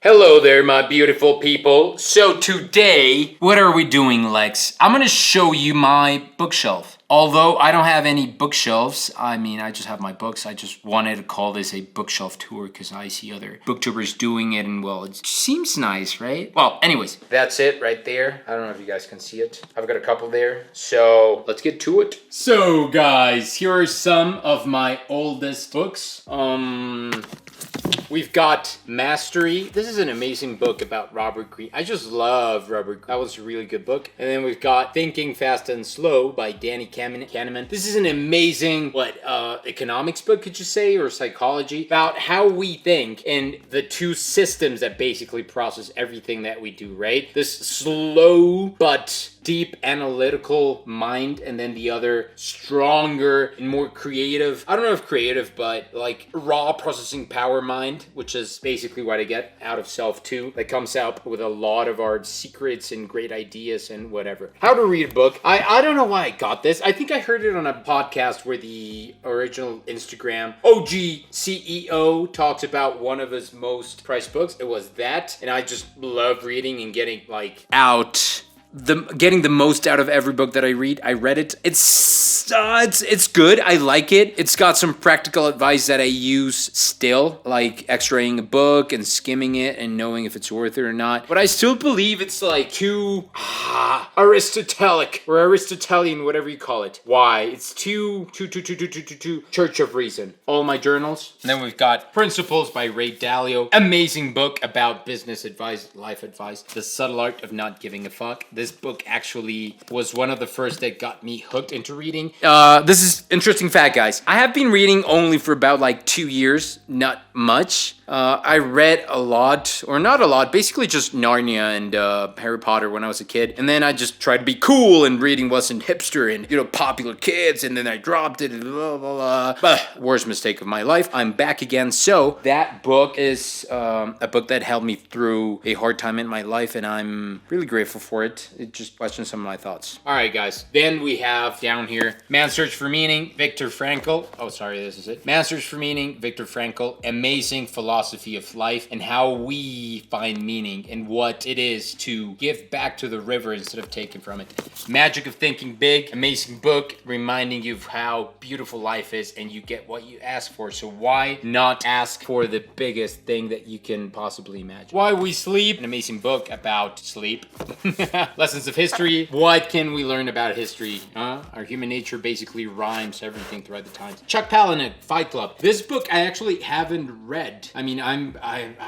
Hello there, my beautiful people. So today, what are we doing, Lex? I'm gonna show you my bookshelf. Although I don't have any bookshelves, I just have my books. I just wanted to call this a bookshelf tour because I see other booktubers doing it and well, it seems nice, right? Well, anyways, that's it right there. I don't know if you guys can see it. I've got a couple there, so let's get to it. So guys, here are some of my oldest books. We've got Mastery. This is an amazing book about Robert Greene. I just love Robert Greene. That was a really good book. And then we've got Thinking Fast and Slow by Danny Kahneman. This is an amazing, economics book, could you say, or psychology, about how we think and the two systems that basically process everything that we do, right? This slow but deep analytical mind, and then the other stronger and more creative, I don't know if creative, but like raw processing power mind, which is basically what I get out of Self 2, that comes out with a lot of our secrets and great ideas and whatever. How to read a book. I don't know why I got this. I think I heard it on a podcast where the original Instagram OG CEO talks about one of his most priced books. It was that, and I just love reading and getting getting the most out of every book that I read. I read it. It's good. I like it. It's got some practical advice that I use still, like x-raying a book and skimming it and knowing if it's worth it or not. But I still believe it's like too Aristotelic or Aristotelian, whatever you call it. Why? It's too Church of Reason. All my journals. And then we've got Principles by Ray Dalio. Amazing book about business advice, life advice. The Subtle Art of Not Giving a Fuck. This book actually was one of the first that got me hooked into reading. This is interesting fact, guys. I have been reading only for about 2 years, not much. I read a lot, or not a lot, basically just Narnia and Harry Potter when I was a kid. And then I just tried to be cool and reading wasn't hipster and, popular kids. And then I dropped it and blah, blah, blah. Worst mistake of my life. I'm back again. So that book is a book that helped me through a hard time in my life. And I'm really grateful for it. It just questions some of my thoughts. All right, guys. Then we have down here, Man's Search for Meaning, Viktor Frankl. Oh, sorry, this is it. Man's Search for Meaning, Viktor Frankl. Amazing philosophy of life and how we find meaning and what it is to give back to the river instead of taking from it. Magic of Thinking Big. Amazing book reminding you of how beautiful life is and you get what you ask for. So why not ask for the biggest thing that you can possibly imagine? Why We Sleep. An amazing book about sleep. Lessons of History. What can we learn about history? Our human nature basically rhymes everything throughout the times. Chuck Palahniuk, Fight Club. This book I actually haven't read. I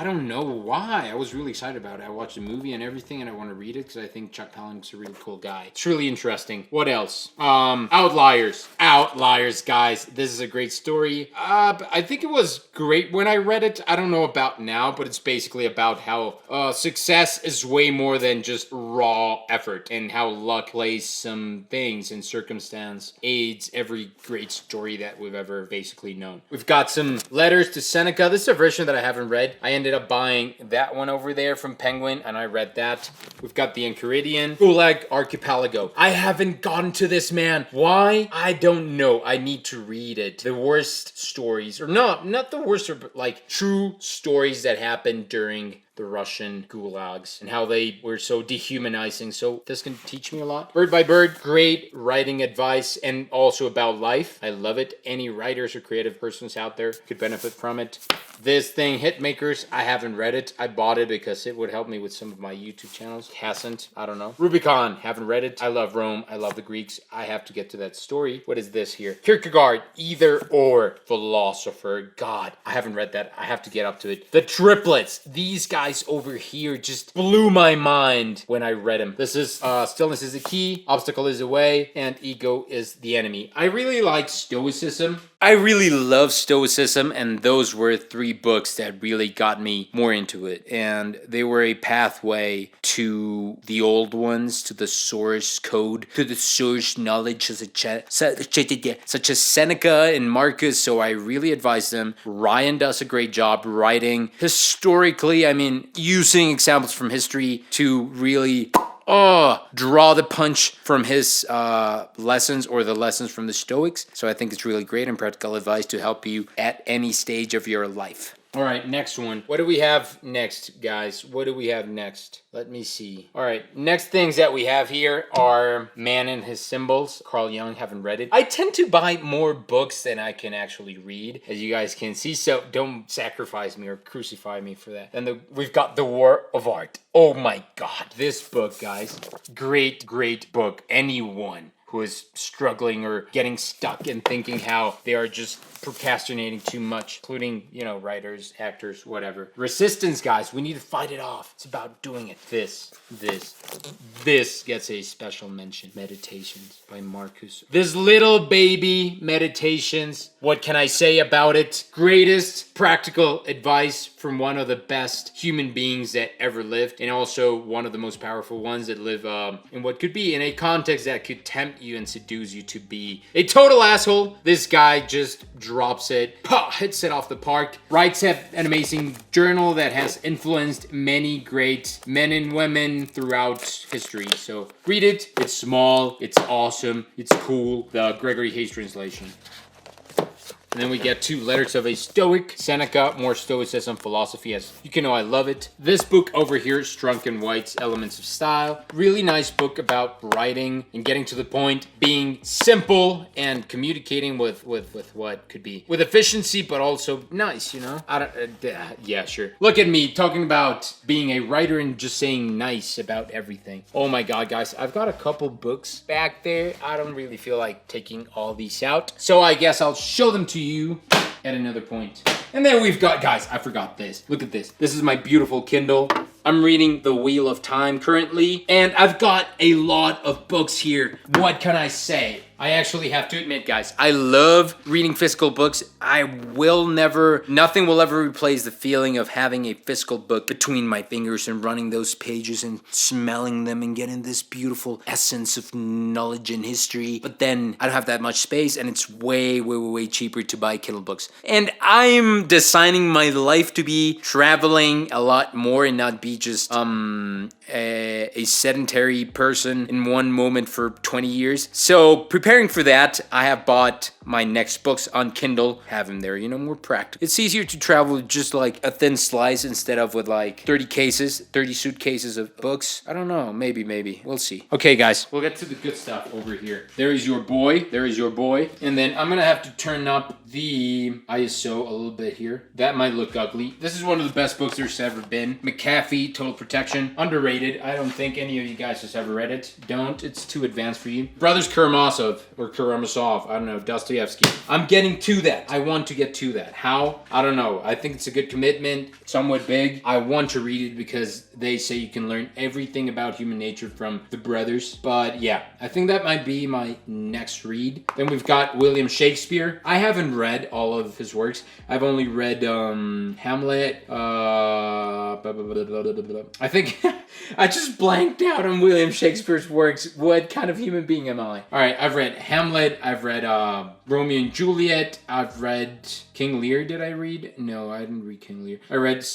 don't know why. I was really excited about it. I watched the movie and everything and I want to read it because I think Chuck Palahniuk's a really cool guy. It's really interesting. What else? Outliers. Outliers, guys. This is a great story. I think it was great when I read it. I don't know about now, but it's basically about how success is way more than just raw effort and how luck plays some things and circumstance aids every great story that we've ever basically known. We've got some letters to Seneca. This is a version that I haven't read. I ended up buying that one over there from Penguin and I read that. We've got the Enchiridion, Gulag Archipelago. I haven't gotten to this, man. Why? I don't know. I need to read it. The worst stories, or not the worst, but true stories that happened during the Russian gulags and how they were so dehumanizing. So this can teach me a lot. Bird by Bird, great writing advice and also about life. I love it. Any writers or creative persons out there could benefit from it. This thing, Hitmakers, I haven't read it. I bought it because it would help me with some of my YouTube channels. Hasn't. I don't know. Rubicon, haven't read it. I love Rome. I love the Greeks. I have to get to that story. What is this here? Kierkegaard, Either or Philosopher. God, I haven't read that. I have to get up to it. The Triplets. These guys over here just blew my mind when I read them. This is Stillness is the Key, Obstacle is the Way, and Ego is the Enemy. I really like Stoicism. I really love Stoicism, and those were 3 books that really got me more into it. And they were a pathway to the old ones, to the source code, to the source knowledge, such as Seneca and Marcus. So I really advise them. Ryan does a great job writing historically. Using examples from history to really draw the punch from his lessons or the lessons from the Stoics. So I think it's really great and practical advice to help you at any stage of your life. All right, next one. What do we have next, guys? What do we have next? Let me see. All right, next things that we have here are Man and His Symbols. Carl Jung, haven't read it. I tend to buy more books than I can actually read, as you guys can see, so don't sacrifice me or crucify me for that. And we've got The War of Art. Oh my God, this book, guys. Great, great book. Anyone who is struggling or getting stuck and thinking how they are just procrastinating too much, including, you know, writers, actors, whatever. Resistance, guys, we need to fight it off. It's about doing it. This gets a special mention. Meditations by Marcus. This little baby meditations. What can I say about it? Greatest practical advice from one of the best human beings that ever lived, and also one of the most powerful ones that live in what could be in a context that could tempt you and seduce you to be a total asshole. This guy just drops it, hits it off the park, writes an amazing journal that has influenced many great men and women throughout history. So read it. It's small, it's awesome, it's cool. The Gregory Hayes translation. And then we get to Letters of a Stoic, Seneca, more Stoicism philosophy, as you can know I love it. This book over here, Strunk and White's Elements of Style. Really nice book about writing and getting to the point, being simple and communicating with what could be with efficiency, but also nice, you know? Yeah, sure. Look at me talking about being a writer and just saying nice about everything. Oh my God, guys, I've got a couple books back there. I don't really feel like taking all these out, so I guess I'll show them to you at another point. And then we've got, guys, I forgot this. Look at this. This is my beautiful Kindle. I'm reading The Wheel of Time currently, and I've got a lot of books here. What can I say? I actually have to admit, guys, I love reading physical books. Nothing will ever replace the feeling of having a physical book between my fingers and running those pages and smelling them and getting this beautiful essence of knowledge and history. But then I don't have that much space, and it's way, way, way, way cheaper to buy Kindle books. And I'm designing my life to be traveling a lot more and not be just a sedentary person in one moment for 20 years. So preparing for that, I have bought my next books on Kindle, have them there, you know, more practical. It's easier to travel with just like a thin slice instead of with like 30 suitcases of books. I don't know, maybe. We'll see. Okay, guys, we'll get to the good stuff over here. There is your boy. And then I'm gonna have to turn up the ISO a little bit here. That might look ugly. This is one of the best books there's ever been. McAfee, Total Protection. Underrated. I don't think any of you guys has ever read it. Don't. It's too advanced for you. Brothers Karamazov, I don't know, Dostoevsky. I'm getting to that. I want to get to that. How? I don't know. I think it's a good commitment. Somewhat big. I want to read it because they say you can learn everything about human nature from the brothers. But yeah, I think that might be my next read. Then we've got William Shakespeare. I haven't read all of his works. I've only read Hamlet. I think I just blanked out on William Shakespeare's works. What kind of human being am I? All right, I've read Hamlet. I've read Romeo and Juliet. I've read King Lear. Did I read? No, I didn't read King Lear. I read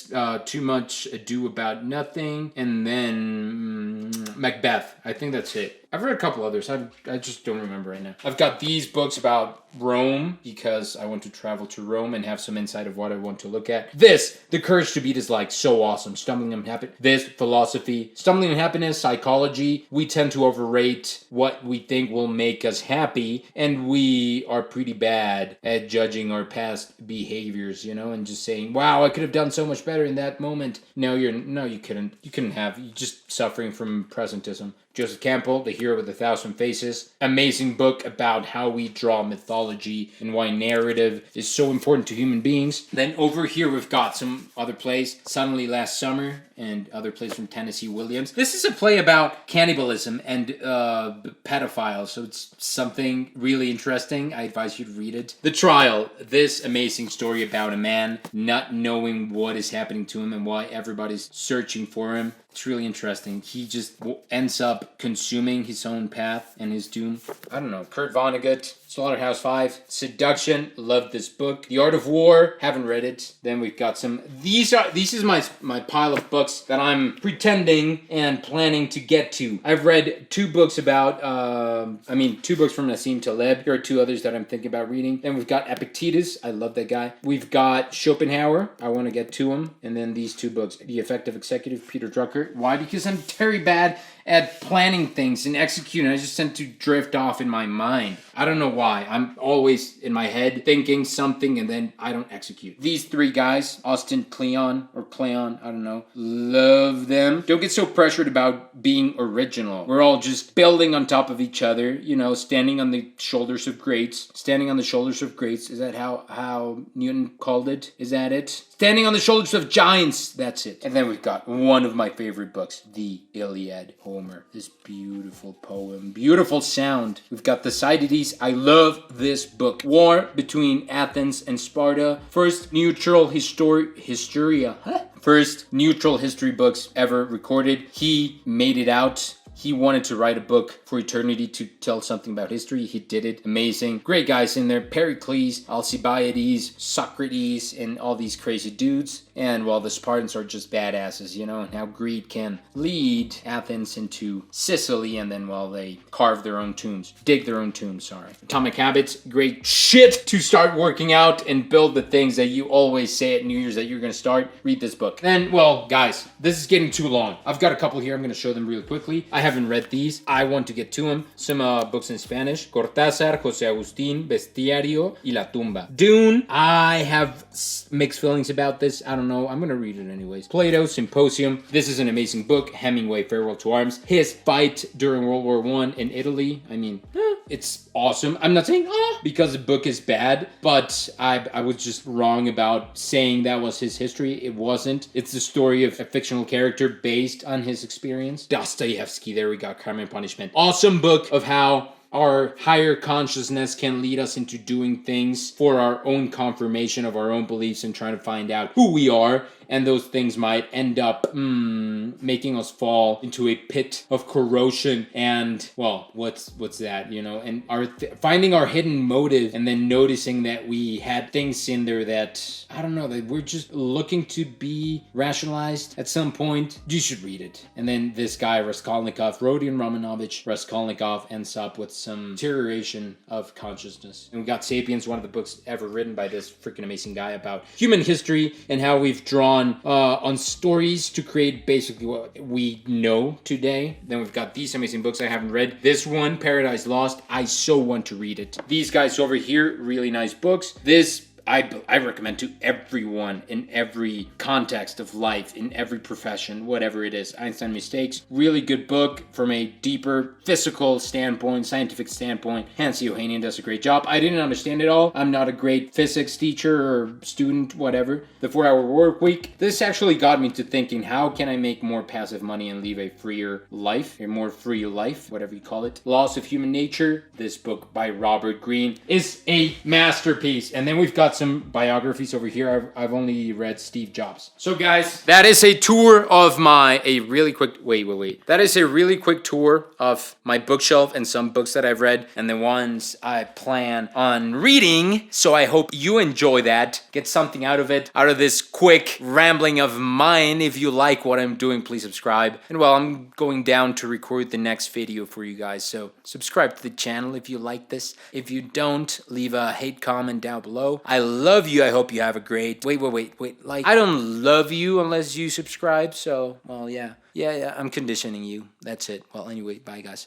Too Much Ado About Nothing, and then Macbeth. I think that's it. I've read a couple others. I just don't remember right now. I've got these books about Rome because I want to travel to Rome and have some insight of what I want to look at. This, The Courage to Beat, is like so awesome. Stumbling and Happiness. This, philosophy. Stumbling and Happiness, psychology. We tend to overrate what we think will make us happy, and we are pretty bad at judging our past behaviors, you know, and just saying, wow, I could have done so much better in that moment. No, you couldn't. You couldn't have. You're just suffering from presentism. Joseph Campbell, The Hero with a Thousand Faces. Amazing book about how we draw mythology and why narrative is so important to human beings. Then over here we've got some other plays. Suddenly Last Summer and other plays from Tennessee Williams. This is a play about cannibalism and pedophiles, so it's something really interesting. I advise you to read it. The Trial, this amazing story about a man not knowing what is happening to him and why everybody's searching for him. It's really interesting. He just ends up consuming his own path and his doom. I don't know. Kurt Vonnegut, Slaughterhouse-Five, Seduction, love this book. The Art of War, haven't read it. Then we've got some, these is my pile of books that I'm pretending and planning to get to. I've read 2 books about, 2 books from Nassim Taleb. There are 2 others that I'm thinking about reading. Then we've got Epictetus, I love that guy. We've got Schopenhauer, I want to get to him. And then these 2 books, The Effective Executive, Peter Drucker. Why? Because I'm very bad at planning things and executing. I just tend to drift off in my mind. I don't know why. I'm always in my head thinking something and then I don't execute. These 3 guys, Austin Kleon, I don't know. Love them. Don't get so pressured about being original. We're all just building on top of each other, standing on the shoulders of greats. Standing on the shoulders of greats. Is that how Newton called it? Is that it? Standing on the shoulders of giants. That's it. And then we've got one of my favorite books, The Iliad. Homer. This beautiful poem. Beautiful sound. We've got Thucydides. I love this book. War between Athens and Sparta. First neutral history books ever recorded. He made it out. He wanted to write a book for eternity to tell something about history. He did it. Amazing. Great guys in there. Pericles, Alcibiades, Socrates, and all these crazy dudes. And the Spartans are just badasses, and how greed can lead Athens into Sicily, and then they carve their own tombs. Dig their own tombs, sorry. Atomic Habits, great shit to start working out and build the things that you always say at New Year's that you're going to start. Read this book. Then, guys, this is getting too long. I've got a couple here. I'm going to show them really quickly. I haven't read these. I want to get to them. Some books in Spanish. Cortázar, José Agustín, Bestiario, y La Tumba. Dune. I have mixed feelings about this. I don't know. I'm going to read it anyways. Plato, Symposium. This is an amazing book. Hemingway, Farewell to Arms. His fight during World War I in Italy. It's awesome. I'm not saying, because the book is bad, but I was just wrong about saying that was his history. It wasn't. It's the story of a fictional character based on his experience. Dostoevsky. There we got Crime and Punishment. Awesome book of how our higher consciousness can lead us into doing things for our own confirmation of our own beliefs and trying to find out who we are. And those things might end up making us fall into a pit of corrosion and, what's that, and finding our hidden motive and then noticing that we had things in there that, I don't know, that we're just looking to be rationalized at some point. You should read it. And then this guy, Raskolnikov, Rodion Romanovich Raskolnikov, ends up with some deterioration of consciousness. And we got Sapiens, one of the books ever written by this freaking amazing guy about human history and how we've drawn on stories to create basically what we know today. Then we've got these amazing books I haven't read. This one, Paradise Lost, I so want to read it. These guys over here, really nice books. This I recommend to everyone in every context of life, in every profession, whatever it is. Einstein Mistakes, really good book from a deeper physical standpoint, scientific standpoint. Hans Johannian does a great job. I didn't understand it all. I'm not a great physics teacher or student, whatever. The 4-Hour Work Week. This actually got me to thinking, how can I make more passive money and live a freer life, a more free life, whatever you call it. Laws of Human Nature. This book by Robert Greene is a masterpiece. And then we've got some biographies over here. I've only read Steve Jobs. So guys, that is a tour of That is a really quick tour of my bookshelf and some books that I've read and the ones I plan on reading. So I hope you enjoy that. Get something out of it, out of this quick rambling of mine. If you like what I'm doing, please subscribe. And I'm going down to record the next video for you guys. So subscribe to the channel if you like this. If you don't, leave a hate comment down below. I love you. I hope you have a great... Like, I don't love you unless you subscribe. So, yeah. I'm conditioning you. That's it. Well, anyway, bye, guys.